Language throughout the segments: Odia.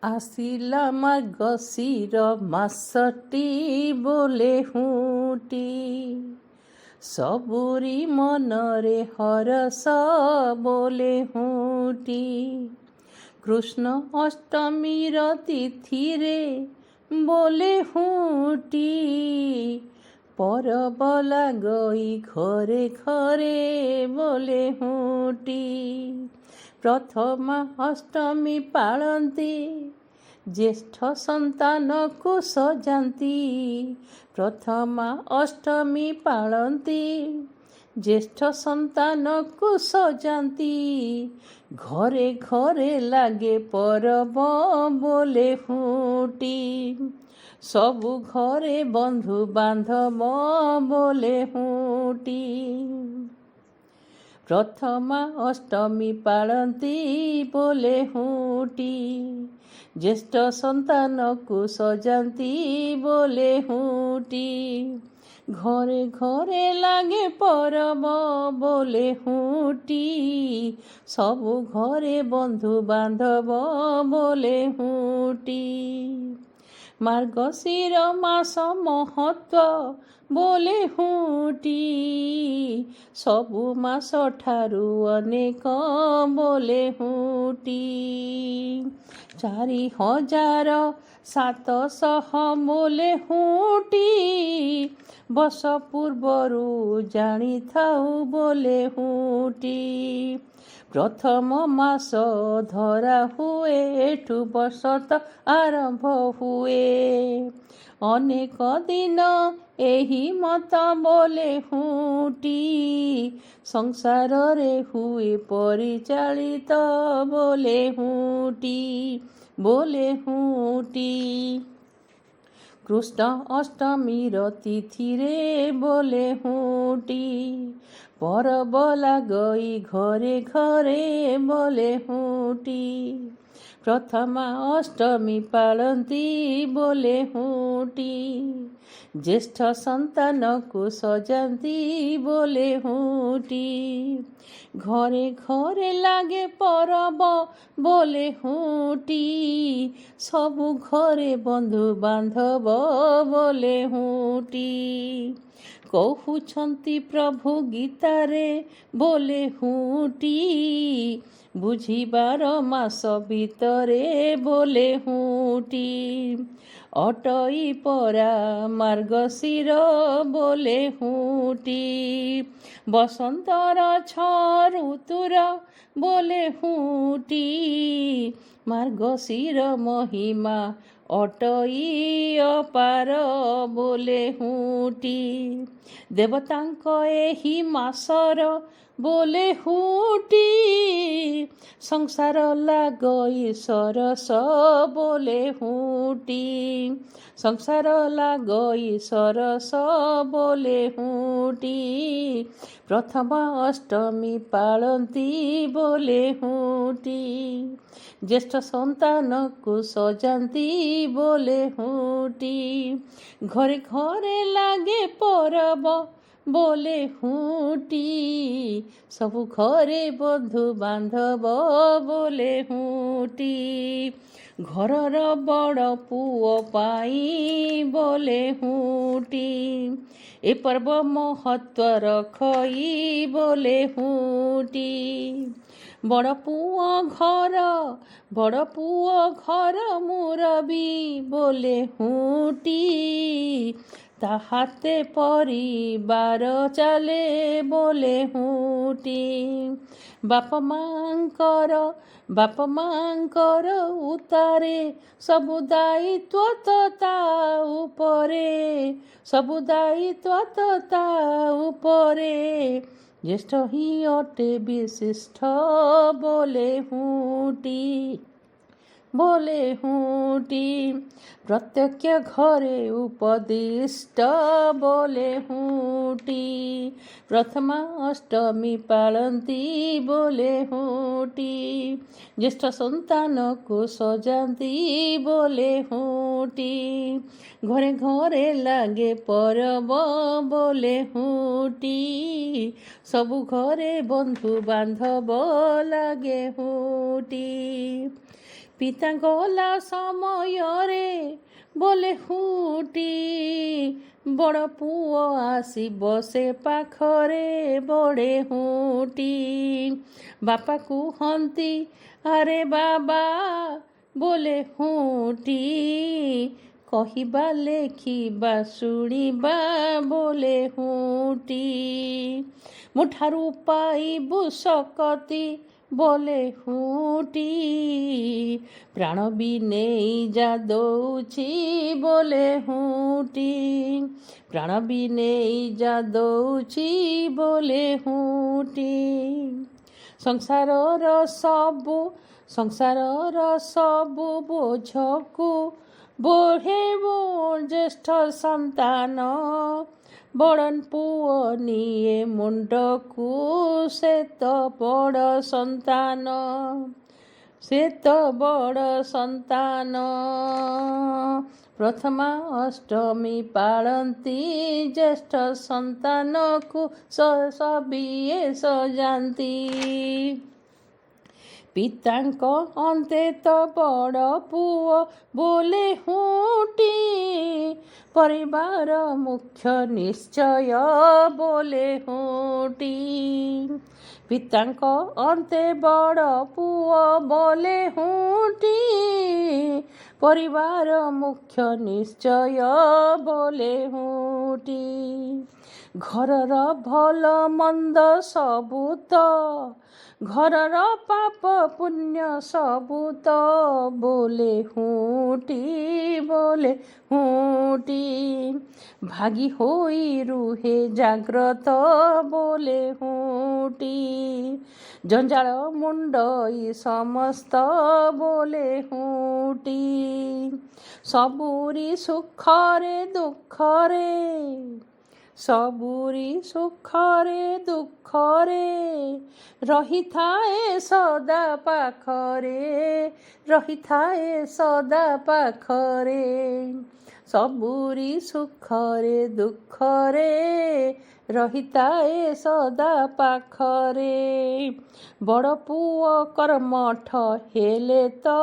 ଆସିଲା ମାର୍ଗଶିର ମାସଟି ବୋଲେ ହୁଟି, ସବୁରି ମନରେ ହରସ ବୋଲେ ହୁଟି। କୃଷ୍ଣ ଅଷ୍ଟମୀର ତିଥିରେ ବୋଲେ ହୁଟି, ପରବ ଲାଗଇ ଘରେ ଘରେ ବୋଲେ ହୁଟି। ପ୍ରଥମା ଅଷ୍ଟମୀ ପାଳନ୍ତି, ଜ୍ୟେଷ୍ଠ ସନ୍ତାନକୁ ସଜାନ୍ତି। ପ୍ରଥମା ଅଷ୍ଟମୀ ପାଳନ୍ତି, ଜ୍ୟେଷ୍ଠ ସନ୍ତାନକୁ ସଜାନ୍ତି। ଘରେ ଘରେ ଲାଗେ ପରବ ବୋଲେ ହୁଟି, ସବୁ ଘରେ ବନ୍ଧୁ ବାନ୍ଧବ ବୋଲେ ହୁଟି। ପ୍ରଥମା ଅଷ୍ଟମୀ ପାଳନ୍ତି ବୋଲେ ହୁଟି, ଜ୍ୟେଷ୍ଠ ସନ୍ତାନକୁ ସଜାନ୍ତି ବୋଲେ ହୁଟି। ଘରେ ଘରେ ଲାଗେ ପରବ ବୋଲେ ହୁଟି, ସବୁ ଘରେ ବନ୍ଧୁ ବାନ୍ଧବ ବୋଲେ ହୁଟି। ମାର୍ଗଶିର ମାସ ମହତ୍ଵ ବୋଲେ ହୁଟି, ସବୁ ମାସ ଠାରୁ ଅନେକ ବୋଲେ ହୁଟି। 4,700 ବୋଲେ ହୁଟି, ବର୍ଷ ପୂର୍ବରୁ ଜାଣିଥାଉ ବୋଲେ ହୁଟି। ପ୍ରଥମ ମାସ ଧରା ହୁଏ, ଏଠୁ ବର୍ଷ ତ ଆରମ୍ଭ ହୁଏ। ଅନେକ ଦିନ ଏହି ମତ ବୋଲେ ହୁଟି, ସଂସାରରେ ହୁଏ ପରିଚାଳିତ ବୋଲେ ହୁଟି, ବୋଲେ ହୁଟି। କୃଷ୍ଣ ଅଷ୍ଟମୀର ତିଥିରେ ବୋଲେ ହୁଟି, ପରବ ଲାଗଇ ଘରେ ଘରେ ବୋଲେ ହୁଟି। ପ୍ରଥମା ଅଷ୍ଟମୀ ପାଳନ୍ତି ବୋଲେ ହୁଟି, ଜ୍ୟେଷ୍ଠ ସନ୍ତାନକୁ ସଜାନ୍ତି ବୋଲେ ହୁଟି। ଘରେ ଘରେ ଲାଗେ ପରବ ବୋଲେ ହୁଟି, ସବୁ ଘରେ ବନ୍ଧୁ ବାନ୍ଧବ ବୋଲେ ହୁଟି। କହୁଛନ୍ତି ପ୍ରଭୁ ଗୀତାରେ ବୋଲେ ହୁଟି, ବୁଝିବାର ମାସ ଭିତରେ ବୋଲେ ହୁଟି। ଅଟଇ ପରା ମାର୍ଗଶିର ବୋଲେ ହୁଟି, ବସନ୍ତର 6 ଋତୁର ବୋଲେ ହୁଟି। ମାର୍ଗଶିର ମହିମା ଅଟଇ ଅପାର ବୋଲେ ହୁଟି, ଦେବତାଙ୍କ ଏହି ମାସର ବୋଲେ ହୁଟି। ସଂସାର ଲାଗଇ ସରସ ବୋଲେ ହୁଟି, ସଂସାର ଲାଗଇ ସରସ ବୋଲେ ହୁଟି। ପ୍ରଥମା ଅଷ୍ଟମୀ ପାଳନ୍ତି ବୋଲେ ହୁଟି, ଜ୍ୟେଷ୍ଠ ସନ୍ତାନକୁ ସଜାନ୍ତି ବୋଲେ ହୁଟି। ଘରେ ଘରେ ଲାଗେ ପରବ ବୋଲେ ହୁଟି, ସବୁ ଘରେ ବନ୍ଧୁ ବାନ୍ଧବ ବୋଲେ ହୁଟି। ଘରର ବଡ଼ ପୁଅ ପାଇଁ ବୋଲେ ହୁଟି, ଏ ପର୍ବ ମହତ୍ଵ ରଖଇ ବୋଲେ ହୁଟି। ବଡ଼ ପୁଅ ଘର ମୁରବୀ ବୋଲେ ହୁଟି, ତା ହାତେ ପରିବାର ଚାଲେ ବୋଲେ ହୁଟି। ବାପ ମାଙ୍କର ଉତାରେ ସବୁ ଦାୟିତ୍ୱ ତ ତା ଉପରେ, ସବୁ ଦାୟିତ୍ୱ ତ ତା ଉପରେ। ଜ୍ୟେଷ୍ଠ ହିଁ ଅଟେ ବିଶିଷ୍ଟ ବୋଲେ ହୁଟି, ବୋଲେ ହୁଟି। ପ୍ରତ୍ୟେକ ଘରେ ଉପଦିଷ୍ଟ ବୋଲେ ହୁଟି, ପ୍ରଥମା ଅଷ୍ଟମୀ ପାଳନ୍ତି ବୋଲେ ହୁଟି। ଜ୍ୟେଷ୍ଠ ସନ୍ତାନକୁ ସଜାନ୍ତି ବୋଲେ ହୁଟି, ଘରେ ଘରେ ଲାଗେ ପରବ ବୋଲେ ହୁଟି। ସବୁ ଘରେ ବନ୍ଧୁ ବାନ୍ଧବ ଲାଗେ ହୁଟି। ପିତା ଗଲା ସମୟରେ ବୋଲେ ହୁଟି, ବଡ଼ ପୁଅ ଆସି ବସେ ପାଖରେ ବଡ଼େ ହୁଟି। ବାପା କୁହନ୍ତି ଆରେ ବାବା ବୋଲେ ହୁଟି, କହିବା ଲେଖିବା ଶୁଣିବା ବୋଲେ ହୁଟି। ମୋ ଠାରୁ ପାଇବୁ ଶକତି ବୋଲେ ହୁଟି, ପ୍ରାଣ ବି ନେଇ ଯା ଦଉଛି ବୋଲେ ହୁଟି, ପ୍ରାଣ ବି ନେଇ ଯା ଦଉଛି ବୋଲେ ହୁଟି। ସଂସାରର ସବୁ ବୋଝକୁ ବୋହେବ ଜ୍ୟେଷ୍ଠ ସନ୍ତାନ, ବଡ଼ ପୁଅ ନିଏ ମୁଣ୍ଡକୁ ସେ ତ ବଡ଼ ସନ୍ତାନ, ସେ ତ ବଡ଼ ସନ୍ତାନ। ପ୍ରଥମା ଅଷ୍ଟମୀ ପାଳନ୍ତି ଜ୍ୟେଷ୍ଠ ସନ୍ତାନକୁ ସବିଏ ସଜାନ୍ତି। ପିତାଙ୍କ ଅନ୍ତେ ତ ବଡ଼ ପୁଅ ବୋଲେ ହୁଟି, ପରିବାର ମୁଖ୍ୟ ନିଶ୍ଚୟ ବୋଲେ ହୁଟି। ପିତାଙ୍କ ଅନ୍ତେ ବଡ଼ ପୁଅ ବୋଲେ ହୁଟି, ପରିବାର ମୁଖ୍ୟ ନିଶ୍ଚୟ ବୋଲେ ହୁଟି। ଘରର ଭଲ ମନ୍ଦ ସବୁ ତ, ଘରର ପାପ ପୁଣ୍ୟ ସବୁ ତ ବୋଲେ ହୁଟି, ବୋଲେ ହୁଟି। ଭାଗି ହୋଇ ରୁହେ ଜାଗ୍ରତ ବୋଲେ ହୁଟି, ଜଞ୍ଜାଳ ମୁଣ୍ଡଇ ସମସ୍ତ ବୋଲେ ହୁଟି। ସବୁରି ସୁଖରେ ଦୁଃଖରେ, ସବୁରି ସୁଖରେ ଦୁଃଖରେ ରହିଥାଏ ସଦା ପାଖରେ, ରହିଥାଏ ସଦା ପାଖରେ। ସବୁରି ସୁଖରେ ଦୁଃଖରେ ରହିଥାଏ ସଦା ପାଖରେ। ବଡ଼ ପୁଅ କର୍ମଠ ହେଲେ ତ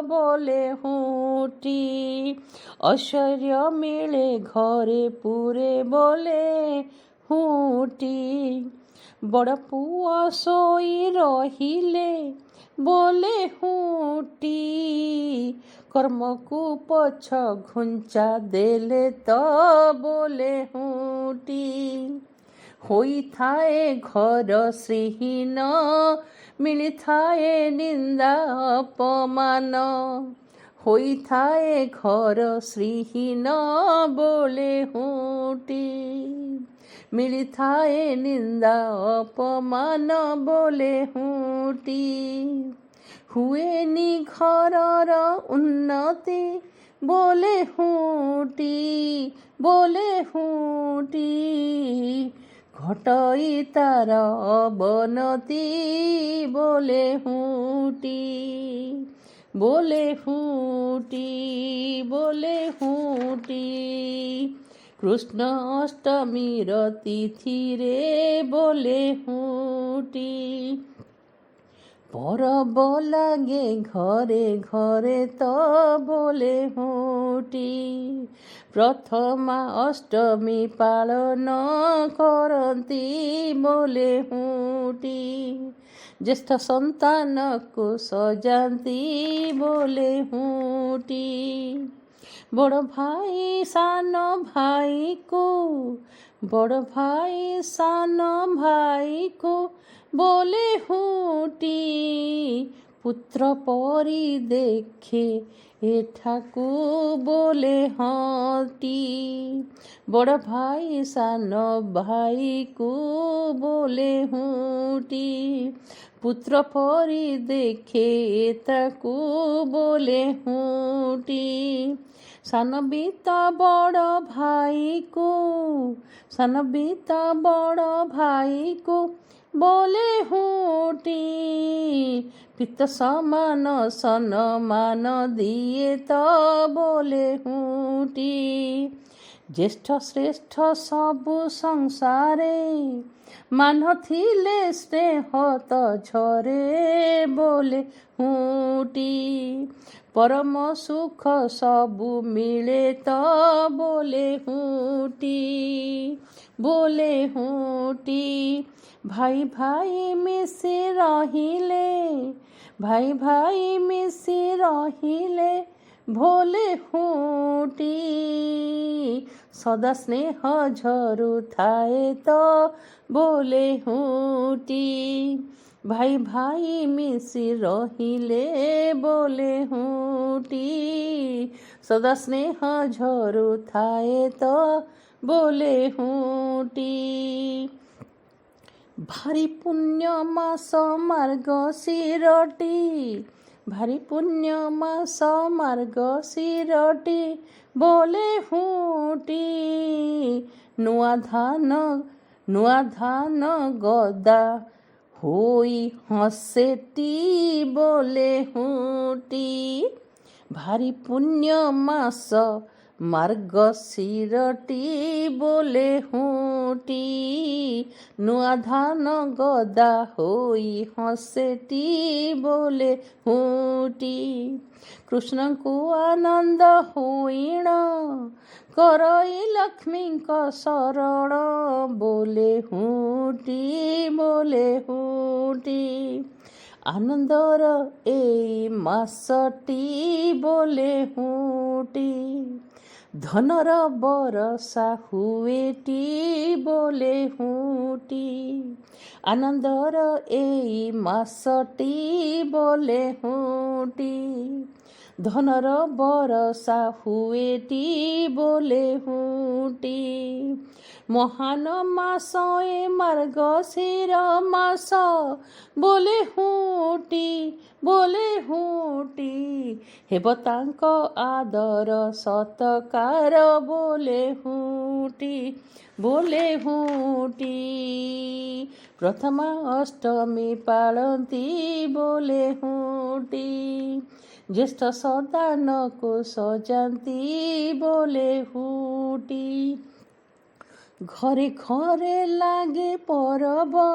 ବୋଲେ ହୁଟି, ଐଶ୍ୱର୍ଯ୍ୟ ମିଳେ ଘରେ ପୁରେ ବୋଲେ ହୁଟି। ବଡ଼ ପୁଅ ଶୋଇ ରହିଲେ ବୋଲେ ହୁଟି, କର୍ମକୁ ପଛ ଘୁଞ୍ଚା ଦେଲେ ତ ବୋଲେ ହୁଟି। ହୋଇଥାଏ ଘର ଶ୍ରୀହୀନ, ମିଳିଥାଏ ନିନ୍ଦା ଅପମାନ, ହୋଇଥାଏ ଘର ଶ୍ରୀହୀନ ବୋଲେ ହୁଟି, ମିଳିଥାଏ ନିନ୍ଦା ଅପମାନ ବୋଲେ ହୁଟି। ହୁଏନି ଘରର ଉନ୍ନତି ବୋଲେ ହୁଟି, ବୋଲେ ହୁଟି, ଘଟଇ ତାର ଅବନତି ବୋଲେ ହୁଟି, ବୋଲେ ହୁଟି, ବୋଲେ ହୁଟି। କୃଷ୍ଣ ଅଷ୍ଟମୀର ତିଥିରେ ବୋଲେ ହୁଟି, ପରବ ଲାଗେ ଘରେ ଘରେ ତ ବୋଲେ ହୁଟି। ପ୍ରଥମା ଅଷ୍ଟମୀ ପାଳନ କରନ୍ତି ବୋଲେ ହୁଟି, ଜ୍ୟେଷ୍ଠ ସନ୍ତାନକୁ ସଜାନ୍ତି ବୋଲେ ହୁଟି। ବଡ଼ ଭାଇ ସାନ ଭାଇକୁ, ବଡ଼ ଭାଇ ସାନ ଭାଇକୁ ବୋଲେ ହୁଟି, ପୁତ୍ର ପରି ଦେଖେ ଏଠାକୁ ବୋଲେ ହଟି। ବଡ଼ ଭାଇ ସାନ ଭାଇକୁ ବୋଲେ ହୁଟି, ପୁତ୍ର ପରି ଦେଖେ ତାକୁ ବୋଲେ ହୁଟି। ସାନ ବି ତ ବଡ଼ ଭାଇକୁ, ସାନ ବି ତ ବଡ଼ ଭାଇକୁ ବୋଲେ ହୁଟି, ପିତ ସମାନ ସମ୍ମାନ ଦିଏ ତ ବୋଲେ ହୁଟି। ଜ୍ୟେଷ୍ଠ ଶ୍ରେଷ୍ଠ ସବୁ ସଂସାରେ, ମାନ ଥିଲେ ସ୍ନେହ ତ ଝରେ ବୋଲେ ହୁଟି। ପରମ ସୁଖ ସବୁ ମିଳେ ତ ବୋଲେ ହୁଟି, ବୋଲେ ହୁଟି। ଭାଇ ଭାଇ ମିଶି ରହିଲେ, ଭାଇ ଭାଇ ମିଶି ରହିଲେ ଭୋଲେ ହୁଟି। ସଦା ସ୍ନେହ ଝରୁଥାଏ ତ ବୋଲେ ହୁଟି। ଭାଇ ଭାଇ ମିଶି ରହିଲେ ବୋଲେ ହୁଟି। ସଦା ସ୍ନେହ ଝରୁଥାଏ ତ ବୋଲେ ହୁଟି। ଭାରି ପୁଣ୍ୟ ମାସ ମାର୍ଗଶିରଟି, ଭାରି ପୁଣ୍ୟ ମାସ ମାର୍ଗଶିରଟି ବୋଲେ ହୁଟି। ନୂଆ ଧାନ ଗଦା ହୋଇ ହସେଟି ବୋଲେ ହୁଟି। ଭାରି ପୁଣ୍ୟ ମାସ ମାର୍ଗଶିରଟି ବୋଲେ ହୁଟି। ନୂଆ ଧାନ ଗଦା ହୋଇ ହସେଟି ବୋଲେ ହୁଟି। କୃଷ୍ଣଙ୍କୁ ଆନନ୍ଦ ହୋଇଣ କରଇ ଲକ୍ଷ୍ମୀଙ୍କ ଶରଣ ବୋଲେ ହୁଟି, ବୋଲେ ହୁଟି। ଆନନ୍ଦର ଏଇ ମାସଟି ବୋଲେ ହୁଟି। ଧନର ବରଷା ହୁଏଟି ବୋଲେ ହୁଟି। ଆନନ୍ଦର ଏଇ ମାସଟି ବୋଲେ ହୁଟି। ଧନର ବରଷା ହୁଏଟି ବୋଲେ ହୁଟି। ମହାନ ମାସ ଏ ମାର୍ଗଶିର ମାସ ବୋଲେ ହୁଟି, ବୋଲେ ହୁଟି। ହେବ ତାଙ୍କ ଆଦର ସତ୍କାର ବୋଲେ ହୁଟି, ବୋଲେ ହୁଟି। ପ୍ରଥମା ଅଷ୍ଟମୀ ପାଳନ୍ତି ବୋଲେ ହୁଟି। ଜ୍ୟେଷ୍ଠ ସନ୍ତାନକୁ ସଜାନ୍ତି ବୋଲେ ହୁଟି। ଘରେ ଘରେ ଲାଗେ ପରବ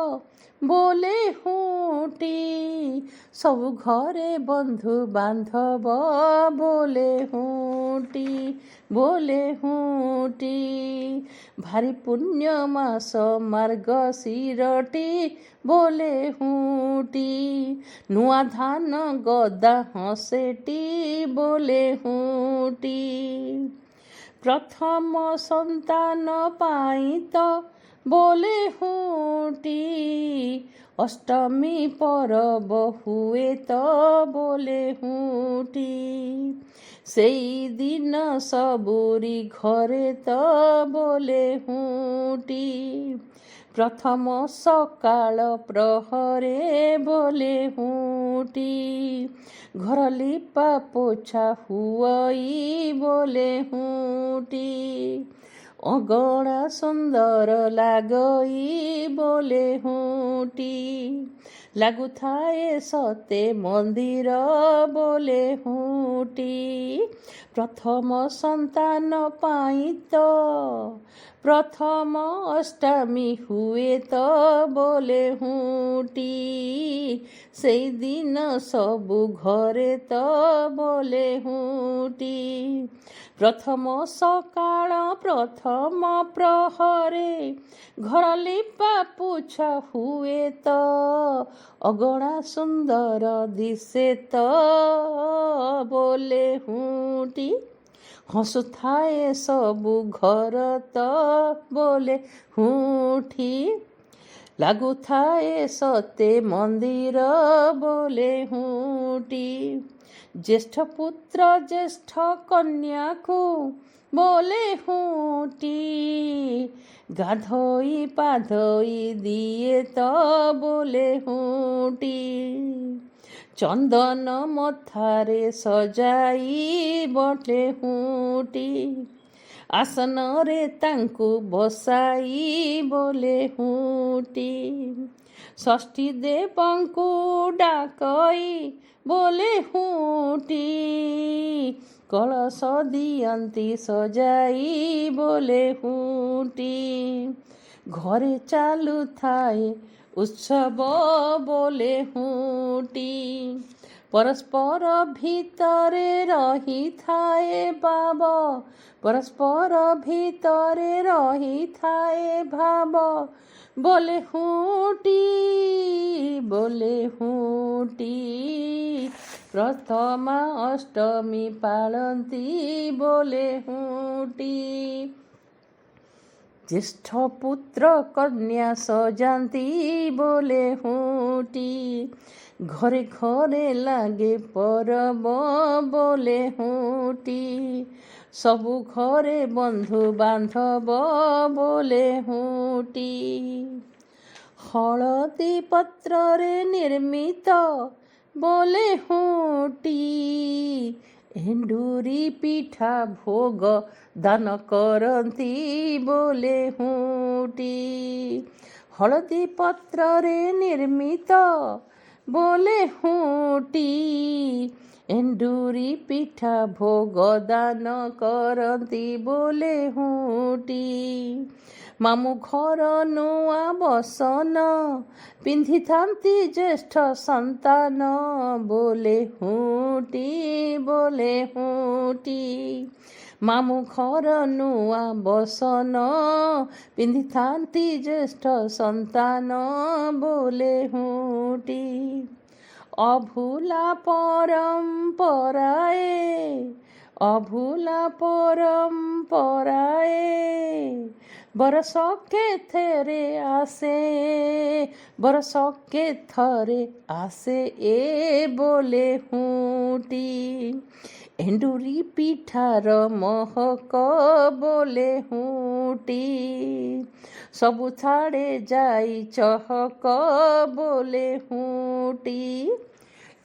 ବୋଲେ ହୁଟି। ସବୁ ଘରେ ବନ୍ଧୁ ବାନ୍ଧବ ବୋଲେ ହୁଟି, ବୋଲେ ହୁଟି। ଭାରି ପୁଣ୍ୟ ମାସ ମାର୍ଗଶିରଟି ବୋଲେ ହୁଟି। ନୂଆ ଧାନ ଗଦା ହସେଟି ବୋଲେ ହୁଟି। ପ୍ରଥମ ସନ୍ତାନ ପାଇଁ ତ ବୋଲେ ହୁଟି। ଅଷ୍ଟମୀ ପରବ ହୁଏ ତ ବୋଲେ ହୁଟି। ସେଇଦିନ ସବୁରି ଘରେ ତ ବୋଲେ ହୁଟି। ପ୍ରଥମ ସକାଳ ପ୍ରହରେ ବୋଲେ ହୁଟି। ଘର ଲିପା ପୋଛା ହୁଅଇ ବୋଲେ ହୁଟି। ଅଗଣା ସୁନ୍ଦର ଲାଗଇ ବୋଲେ ହୁଟି। ଲାଗୁଥାଏ ସତେ ମନ୍ଦିର ବୋଲେ ହୁଟି। ପ୍ରଥମ ସନ୍ତାନ ପାଇଁ ତ ପ୍ରଥମ ଅଷ୍ଟମୀ ହୁଏ ତ ବୋଲେ ହୁଟି। ସେଇଦିନ ସବୁ ଘରେ ତ ବୋଲେ ହୁଟି। ପ୍ରଥମ ସକାଳ ପ୍ରଥମ ପ୍ରହରେ ଘର ଲିପା ପୋଛା ହୁଏ ତ ଅଗଣା ସୁନ୍ଦର ଦିଶେ ତ ବୋଲେ ହୁଟି। ହସୁଥାଏ ସବୁ ଘର ତ ବୋଲେ ହୁଟି। ଲାଗୁଥାଏ ସତେ ମନ୍ଦିର ବୋଲେ ହୁଟି। ଜ୍ୟେଷ୍ଠ ପୁତ୍ର ଜ୍ୟେଷ୍ଠ କନ୍ୟାକୁ ବୋଲେ ହୁଟି। ଗାଧୋଇ ପାଧୋଇ ଦିଏ ତ ବୋଲେ ହୁଟି। ଚନ୍ଦନ ମଥାରେ ସଜାଇ ବୋଲେ ହୁଟି। ଆସନରେ ତାଙ୍କୁ ବସାଇ ବୋଲେ ହୁଟି। ଷଷ୍ଠୀ ଦେବଙ୍କୁ ଡାକଇ ବୋଲେ ହୁଟି। କଳସ ଦିଅନ୍ତି ସଜାଇ ବୋଲେ ହୁଟି। ଘରେ ଚାଲୁଥାଏ ଉତ୍ସବ ବୋଲେ ହୁଟି। ପରସ୍ପର ଭିତରେ ରହିଥାଏ ଭାବ, ପରସ୍ପର ଭିତରେ ରହିଥାଏ ଭାବ ବୋଲେ ହୁଟି, ବୋଲେ ହୁଟି। ପ୍ରଥମା ଅଷ୍ଟମୀ ପାଳନ୍ତି ବୋଲେ ହୁଟି। ଜ୍ୟେଷ୍ଠ ପୁତ୍ର କନ୍ୟା ସଜାନ୍ତି ବୋଲେ ହୁଟି। ଘରେ ଘରେ ଲାଗେ ପରବ ବୋଲେ ହୁଟି। ସବୁ ଘରେ ବନ୍ଧୁ ବାନ୍ଧବ ବୋଲେ ହୁଟି। ହଳଦୀ ପତ୍ରରେ ନିର୍ମିତ ବୋଲେ ହୁଟି। ଏଣ୍ଡୁରି ପିଠା ଭୋଗ ଦାନ କରନ୍ତି ବୋଲେ ହୁଟି। ହଳଦୀ ପତ୍ରରେ ନିର୍ମିତ ବୋଲେ ହୁଟି। ଏଣ୍ଡୁରି ପିଠା ଭୋଗ ଦାନ କରନ୍ତି ବୋଲେ ହୁଟି। ମାମୁଁ ଘର ନୂଆ ବସନ ପିନ୍ଧିଥାନ୍ତି ଜ୍ୟେଷ୍ଠ ସନ୍ତାନ ବୋଲେ ହୁଟି, ବୋଲେ ହୁଟି। ମାମୁଁ ଘର ନୂଆ ବସନ ପିନ୍ଧିଥାନ୍ତି ଜ୍ୟେଷ୍ଠ ସନ୍ତାନ ବୋଲେ ହୁଟି। ଅଭୁଲା ପରମ୍ପରାଏ, ଅଭୁଲା ପରମ୍ପରାଏ ବରଷକେ ଥରେ ଆସେ, ବରଷକେ ଥରେ ଆସେ ଏ ବୋଲେ ହୁଟି। ଏଣ୍ଡୁରି ପିଠାର ମହକ ବୋଲେ ହୁଟି। ସବୁ ଛାଡ଼େ ଯାଇ ଚହକ ବୋଲେ ହୁଟି।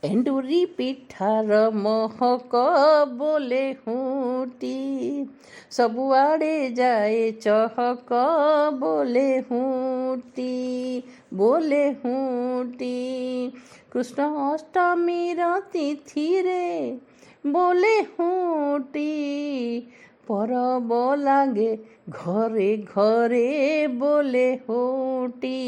ଏଣ୍ଡୁରି ପିଠାର ମହକ ବୋଲେ ହୁଟି। ସବୁଆଡ଼େ ଯାଏ ଚହକ ବୋଲେ ହୁଟି, ବୋଲେ ହୁଟି। କୃଷ୍ଣ ଅଷ୍ଟମୀର ତିଥିରେ ବୋଲେ ହୁଟି। ପରବ ଲାଗେ ଘରେ ଘରେ ବୋଲେ ହୁଟି।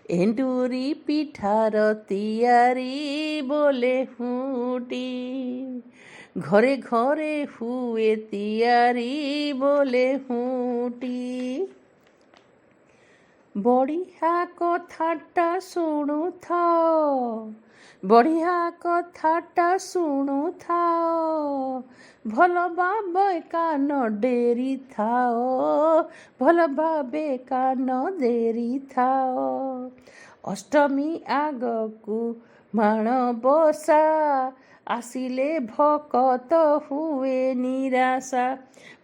ଏଣ୍ଡୁରି ପିଠାର ତିଆରି ବୋଲେ ହୁଟି। ଘରେ ଘରେ ହୁଏ ତିଆରି ବୋଲେ ହୁଟି। ବଢ଼ିଆ କଥାଟା ଶୁଣୁଥାଅ, ବଢ଼ିଆ କଥାଟା ଶୁଣୁଥାଅ। ଭଲ ଭାବେ କାନ ଡେରି ଥାଅ, ଭଲ ଭାବେ କାନ ଡେରି ଥାଅ। ଅଷ୍ଟମୀ ଆଗକୁ ମାଣବସା ଆସିଲେ ଭକତ ହୁଏ ନିରାଶା।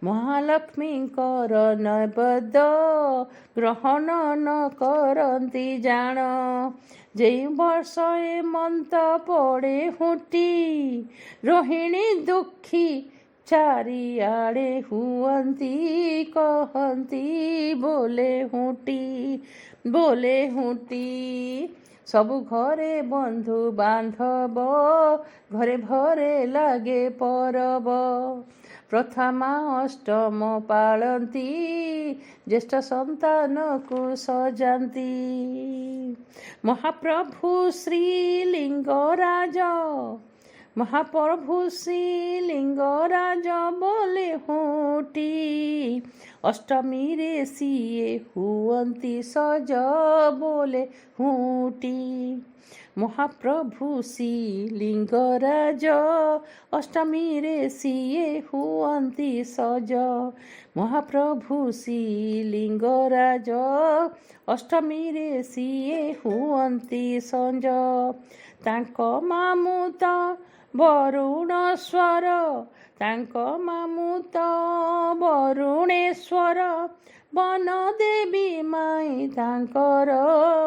ମହାଲକ୍ଷ୍ମୀଙ୍କର ନୈବେଦ୍ୟ ଗ୍ରହଣ ନ କରନ୍ତି ଜାଣ। ଯେଉଁ ବର୍ଷ ଏମନ୍ତ ପଡ଼େ ହୁଟି, ରୋହିଣୀ ଦୁଃଖୀ ଚାରିଆଡ଼େ ହୁଅନ୍ତି କହନ୍ତି ବୋଲେ ହୁଟି, ବୋଲେ ହୁଟି। ସବୁ ଘରେ ବନ୍ଧୁ ବାନ୍ଧବ, ଘରେ ଘରେ ଲାଗେ ପରବ। ପ୍ରଥମା ଅଷ୍ଟମ ପାଳନ୍ତି, ଜ୍ୟେଷ୍ଠ ସନ୍ତାନକୁ ସଜାନ୍ତି। ମହାପ୍ରଭୁ ଶ୍ରୀଲିଙ୍ଗରାଜ, ମହାପ୍ରଭୁ ଶ୍ରୀଲିଙ୍ଗରାଜ ବୋଲେ ହୁଟି। ଅଷ୍ଟମୀରେ ସିଏ ହୁଅନ୍ତି ସଜ ବୋଲେ ହୁଟି। ମହାପ୍ରଭୁ ଶ୍ରୀଲିଙ୍ଗରାଜ ଅଷ୍ଟମୀରେ ସିଏ ହୁଅନ୍ତି ସଜ। ମହାପ୍ରଭୁ ଶ୍ରୀଲିଙ୍ଗରାଜ ଅଷ୍ଟମୀରେ ସିଏ ହୁଅନ୍ତି ସଞ୍ଜ। ତାଙ୍କ ମାମୁଁ ତ ବରୁଣେଶ୍ୱର, ତାଙ୍କ ମାମୁଁ ତ ବରୁଣେଶ୍ୱର। ବନଦେବୀ ମାଇଁ ତାଙ୍କର,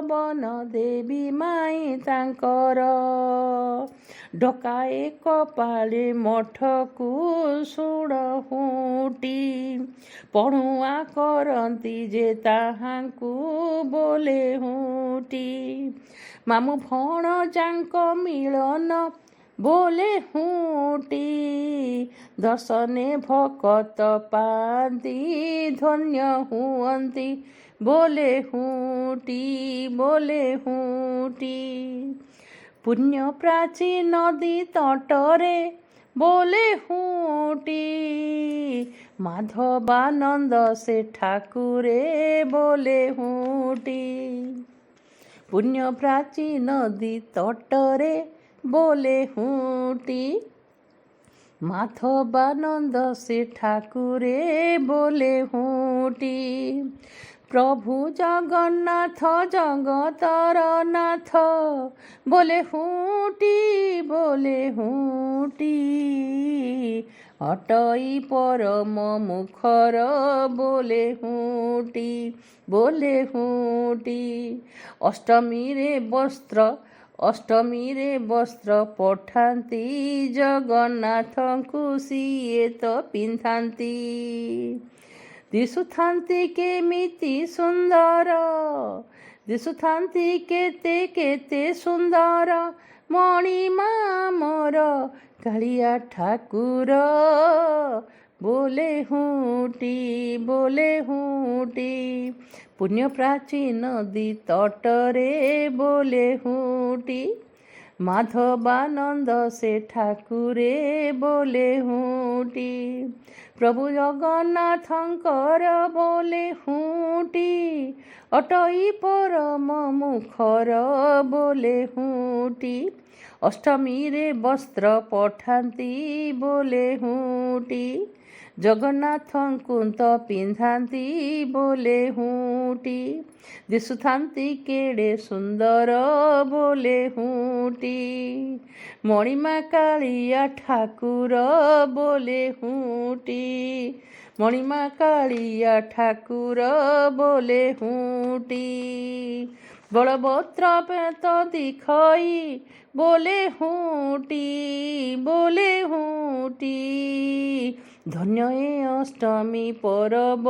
ବନଦେବୀ ମାଇଁ ତାଙ୍କର। ଡକାଏ କପାଳେ ମଠକୁ ଶୁଣ ହୁଟି। ପଢୁଆ କରନ୍ତି ଯେ ତାହାଙ୍କୁ ବୋଲେ ହୁଟି। ମାମୁଁ ଭଣଜାଙ୍କ ମିଳନ ବୋଲେ ହୁଟି। ଦର୍ଶନେ ଭକତ ପାଆନ୍ତି ଧନ୍ୟ ହୁଅନ୍ତି बोले हुँटी बोले हुँटी। पुण्य प्राची नदी तटरे बोले हुँटी माधवानंद से ठाकुरे बोले हुँटी। पुण्य प्राची नदी तटरे बोले हुँटी माधवानंद से ठाकुरे बोले हुँटी। प्रभु जगन्नाथ जगतर नाथ बोले हुँटी बोले हुँटी। अटई परम मुखर बोले हुँटी बोले हुँटी। अष्टमी रे वस्त्र पठान्ति जगन्नाथଙ୍କୁ सिए तो पिन्धान्ति। दिशुथान्ति केमिति सुन्दर दिशुथान्ति केते केते सुन्दर मणिमा मोर कालिया ठाकुर बोले हुँटी बोले हुँटी। पुण्य प्राची नदी तटरे बोले हुँटी माधवानंद से ठाकुरे बोले हुँटी। प्रभु जगन्नाथंकर बोले हुँटी अटई परम मुखर बोले हुँटी। अष्टमी रे वस्त्र पठान्ति बोले हुँटी जगन्नाथଙ୍କୁ ତ ପିନ୍ଧାନ୍ତି बोले हुँटी। दिशुଥାନ୍ତି केड़े सुंदर बोले हुँटी मणिमा कालिया ठाकुर बोले हुँटी मणिमा कालिया ठाकुर बोले हुँटी। बलभद्र पेत दिखई बोले हुँटी बोले हुँटी। धन्य ए अष्टमी परब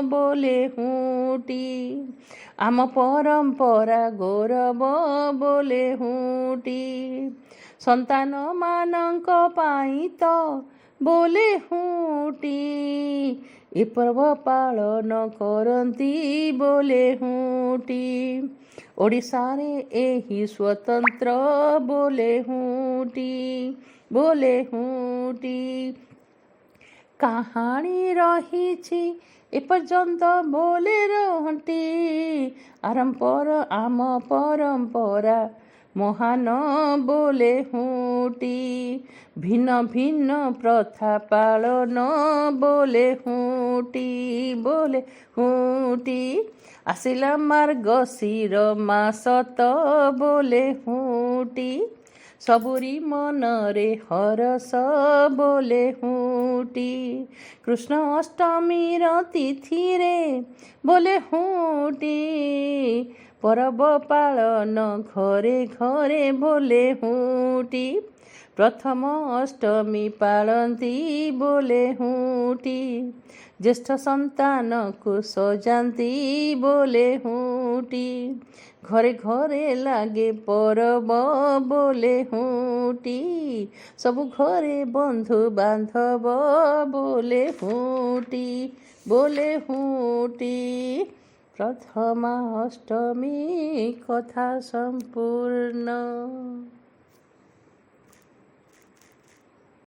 बोले हुँटी आम परंपरा गौरव बोले हुँटी। संतान मानक पाई तो बोले हुँटी ए पर्व पालन करती बोले हुँटी। ओडिशा रे एही स्वतंत्र बोले हुँटी बोले हुँटी। कहानी रही एपर्यंत बोले रहती आम परंपरा महान बोले हुँटी। भिन्न भिन्न प्रथा पालन बोले हुँटी आसिला मार्गशीर मास तो बोले हुँटी सबुरी मनरे हरस बोले हुँटी। कृष्ण अष्टमी तिथि रे बोले हुँटी परब पालन घरे घरे बोले हुँटी। प्रथम अष्टमी पालती बोले हुँटी ज्येष्ठ संतान को सजाती बोले हुँटी। घरे घरे लागे परब बोले हुँटी सबु घरे बंधु बांधव बोले हुँटी प्रथमा अष्टमी कथा संपूर्ण।